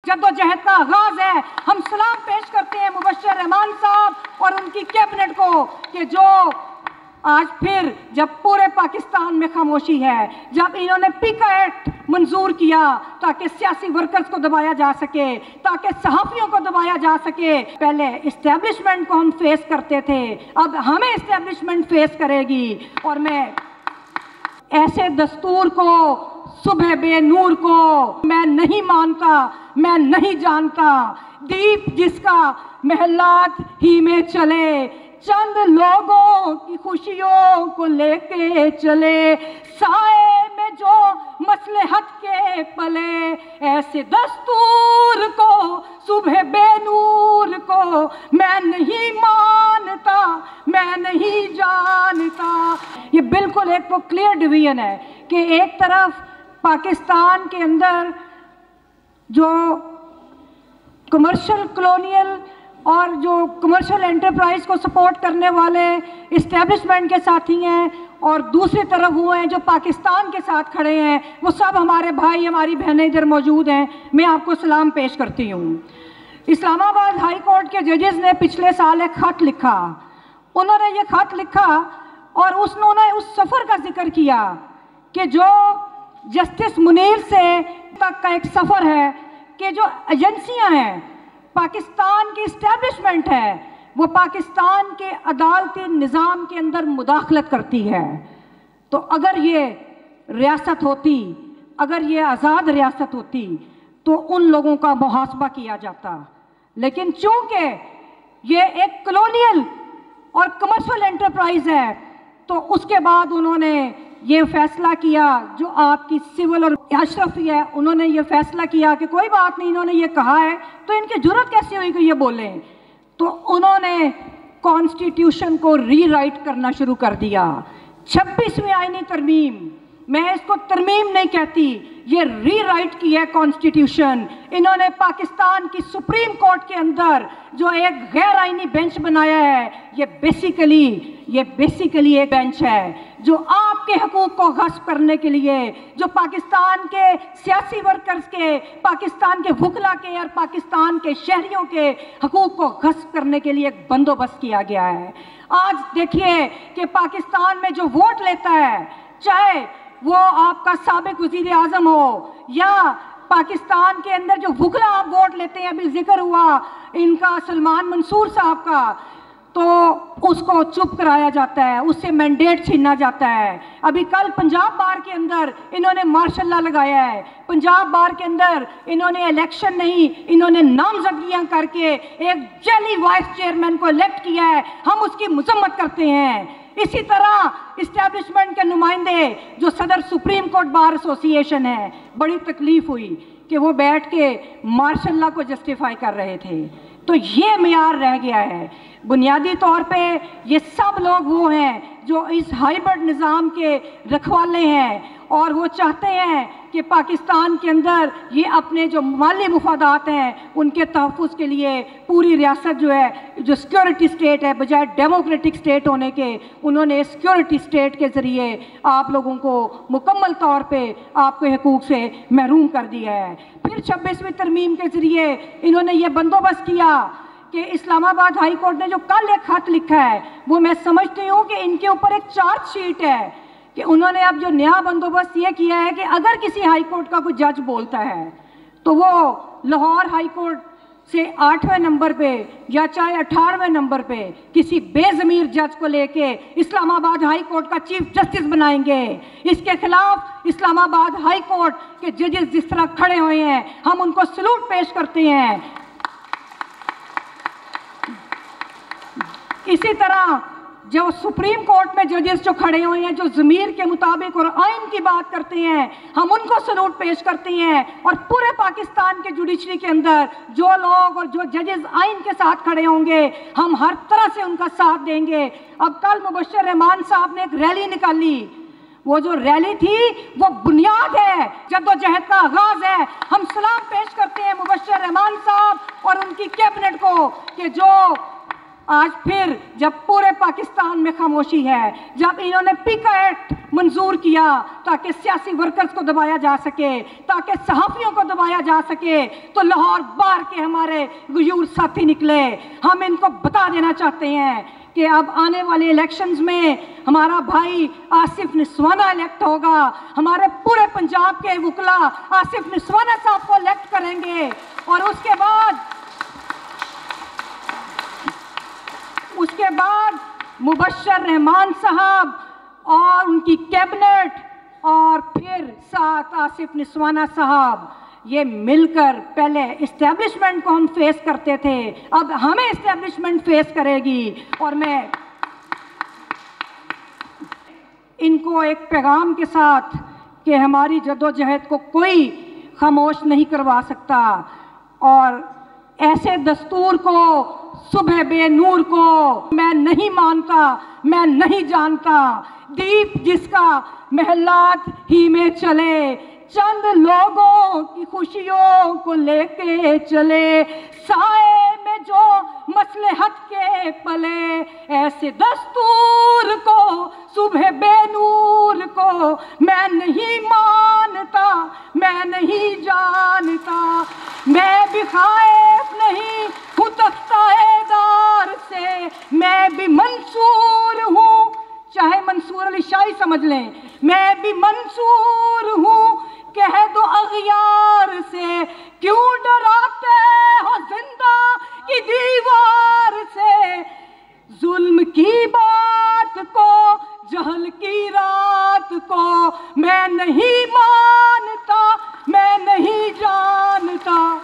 جدوجہد کا آغاز ہے. ہم سلام پیش کرتے ہیں مبشر رحمان صاحب اور ان کی کیبنٹ کو کہ جو آج پھر جب پورے پاکستان میں خاموشی ہے، جب انہوں نے پیکا ایکٹ منظور کیا تاکہ سیاسی ورکرز کو دبایا جا سکے، تاکہ صحافیوں کو دبایا جا سکے. پہلے اسٹیبلشمنٹ کو ہم فیس کرتے تھے، اب ہمیں اسٹیبلشمنٹ فیس کرے گی. اور میں ایسے دستور کو، صبح بے نور کو میں نہیں مانتا، میں نہیں جانتا. دیپ جس کا محلات ہی میں چلے، چند لوگوں کی خوشیوں کو لے کے چلے، سائے میں جو مصلحت کے پلے، ایسے دستور کو، صبح بے نور کو میں نہیں مانتا، میں نہیں جانتا. یہ بالکل ایک تو کلیئر ڈویژن ہے کہ ایک طرف پاکستان کے اندر جو کمرشل کلونیل اور جو کمرشل انٹرپرائز کو سپورٹ کرنے والے اسٹیبلشمنٹ کے ساتھی ہیں، اور دوسری طرف وہ ہیں جو پاکستان کے ساتھ کھڑے ہیں، وہ سب ہمارے بھائی، ہماری بہنیں ادھر موجود ہیں. میں آپ کو سلام پیش کرتی ہوں. اسلام آباد ہائی کورٹ کے ججز نے پچھلے سال ایک خط لکھا. انہوں نے یہ خط لکھا اور انہوں نے اس سفر کا ذکر کیا کہ جو جسٹس منیر سے تک کا ایک سفر ہے کہ جو ایجنسیاں ہیں، پاکستان کی اسٹیبلشمنٹ ہے، وہ پاکستان کے عدالتی نظام کے اندر مداخلت کرتی ہے. تو اگر یہ ریاست ہوتی، اگر یہ آزاد ریاست ہوتی تو ان لوگوں کا محاسبہ کیا جاتا. لیکن چونکہ یہ ایک کلونیل اور کمرشل انٹرپرائز ہے تو اس کے بعد انہوں نے یہ فیصلہ کیا، جو آپ کی سول اور اشرفی ہے، انہوں نے یہ فیصلہ کیا کہ کوئی بات نہیں، انہوں نے یہ کہا ہے تو ان کی جرات کیسے ہوئی کہ یہ بولیں. تو انہوں نے کانسٹیٹیوشن کو ری رائٹ کرنا شروع کر دیا. 26ویں آئینی ترمیم، میں اس کو ترمیم نہیں کہتی، یہ ری رائٹ کی ہے کانسٹیٹیوشن. انہوں نے پاکستان کی سپریم کورٹ کے اندر جو ایک غیر آئینی بینچ بنایا ہے، یہ بیسیکلی ایک بینچ ہے جو آپ کے حقوق کو غصب کرنے کے لیے، جو پاکستان کے سیاسی ورکرز کے، پاکستان کے وکلا کے اور پاکستان کے شہریوں کے حقوق کو غصب کرنے کے لیے ایک بندوبست کیا گیا ہے. آج دیکھیے کہ پاکستان میں جو ووٹ لیتا ہے، چاہے وہ آپ کا سابق وزیر اعظم ہو یا پاکستان کے اندر جو وکلا آپ ووٹ لیتے ہیں، ابھی ذکر ہوا ان کا سلمان منصور صاحب کا، تو اس کو چپ کرایا جاتا ہے، اس سے مینڈیٹ چھینا جاتا ہے. ابھی کل پنجاب بار کے اندر انہوں نے مارشل لا لگایا ہے. پنجاب بار کے اندر انہوں نے الیکشن نہیں، انہوں نے نامزدگیاں کر کے ایک جعلی وائس چیئرمین کو الیکٹ کیا ہے. ہم اس کی مذمت کرتے ہیں. اسی طرح اسٹیبلشمنٹ کے نمائندے جو صدر سپریم کورٹ بار ایسوسی ایشن ہے، بڑی تکلیف ہوئی کہ وہ بیٹھ کے مارشل لا کو جسٹیفائی کر رہے تھے. تو یہ معیار رہ گیا ہے. بنیادی طور پہ یہ سب لوگ وہ ہیں جو اس ہائیبرڈ نظام کے رکھوالے ہیں اور وہ چاہتے ہیں کہ پاکستان کے اندر یہ اپنے جو مالی مفادات ہیں ان کے تحفظ کے لیے پوری ریاست جو ہے، جو سیکیورٹی سٹیٹ ہے، بجائے ڈیموکریٹک سٹیٹ ہونے کے، انہوں نے سیکیورٹی سٹیٹ کے ذریعے آپ لوگوں کو مکمل طور پہ آپ کے حقوق سے محروم کر دیا ہے. پھر 26ویں ترمیم کے ذریعے انہوں نے یہ بندوبست کیا کہ اسلام آباد ہائی کورٹ نے جو کل ایک خط لکھا ہے، وہ میں سمجھتی ہوں کہ ان کے اوپر ایک چارج شیٹ ہے کہ انہوں نے اب جو نیا بندوبست یہ کیا ہے کہ اگر کسی ہائی کورٹ کا کوئی جج بولتا ہے تو وہ لاہور ہائی کورٹ سے 8ویں نمبر پہ یا چاہے 18ویں نمبر پہ کسی بے ضمیر جج کو لے کے اسلام آباد ہائی کورٹ کا چیف جسٹس بنائیں گے. اس کے خلاف اسلام آباد ہائی کورٹ کے ججز جس طرح کھڑے ہوئے ہیں، ہم ان کو سلوٹ پیش کرتے ہیں. اسی طرح جو سپریم کورٹ میں ججز جو کھڑے ہوئے ہیں، جو ضمیر کے مطابق اور آئین کی بات کرتے ہیں، ہم ان کو سلوٹ پیش کرتے ہیں. اور پورے پاکستان کے جوڈیشری کے اندر جو لوگ اور جو ججز آئین کے ساتھ کھڑے ہوں گے، ہم ہر طرح سے ان کا ساتھ دیں گے. اب کل مبشر رحمان صاحب نے ایک ریلی نکالی. وہ جو ریلی تھی وہ بنیاد ہے، جدوجہد کا آغاز ہے. ہم سلام پیش کرتے ہیں مبشر رحمان صاحب اور ان کی کیبنٹ کو کہ جو آج پھر جب پورے پاکستان میں خاموشی ہے، جب انہوں نے پیکا ایکٹ منظور کیا تاکہ سیاسی ورکرز کو دبایا جا سکے، تاکہ صحافیوں کو دبایا جا سکے، تو لاہور بار کے ہمارے غیور ساتھی نکلے۔ ہم ان کو بتا دینا چاہتے ہیں کہ اب آنے والے الیکشنز میں ہمارا بھائی آصف نسوانہ الیکٹ ہوگا، ہمارے پورے پنجاب کے وکلا آصف نسوانہ صاحب کو الیکٹ کریں گے، اور اس کے بعد مبشر رحمان صاحب اور ان کی کیبنٹ اور پھر ساتھ آصف نسوانہ صاحب، یہ مل کر پہلے اسٹیبلشمنٹ کو ہم فیس کرتے تھے، اب ہمیں اسٹیبلشمنٹ فیس کرے گی۔ اور میں ان کو ایک پیغام کے ساتھ کہ ہماری جدوجہد کو کوئی خاموش نہیں کروا سکتا، اور ایسے دستور کو، صبح بے نور کو میں نہیں مانتا، میں نہیں جانتا۔ دیپ جس کا محلات ہی میں چلے، چند لوگوں کی خوشیوں کو لے کے چلے، سائے میں جو مصلحت کے پلے، ایسے دستور کو، صبح بے نور کو میں نہیں مانتا، میں نہیں جانتا۔ میں بھی خائف نہیں ہوں تختہ دار سے، میں بھی منصور ہوں، چاہے منصور علی شاہی سمجھ لیں، میں بھی منصور ہوں، کہہ دو اغیار سے، کیوں ڈراتے ہو زندہ کی دیوار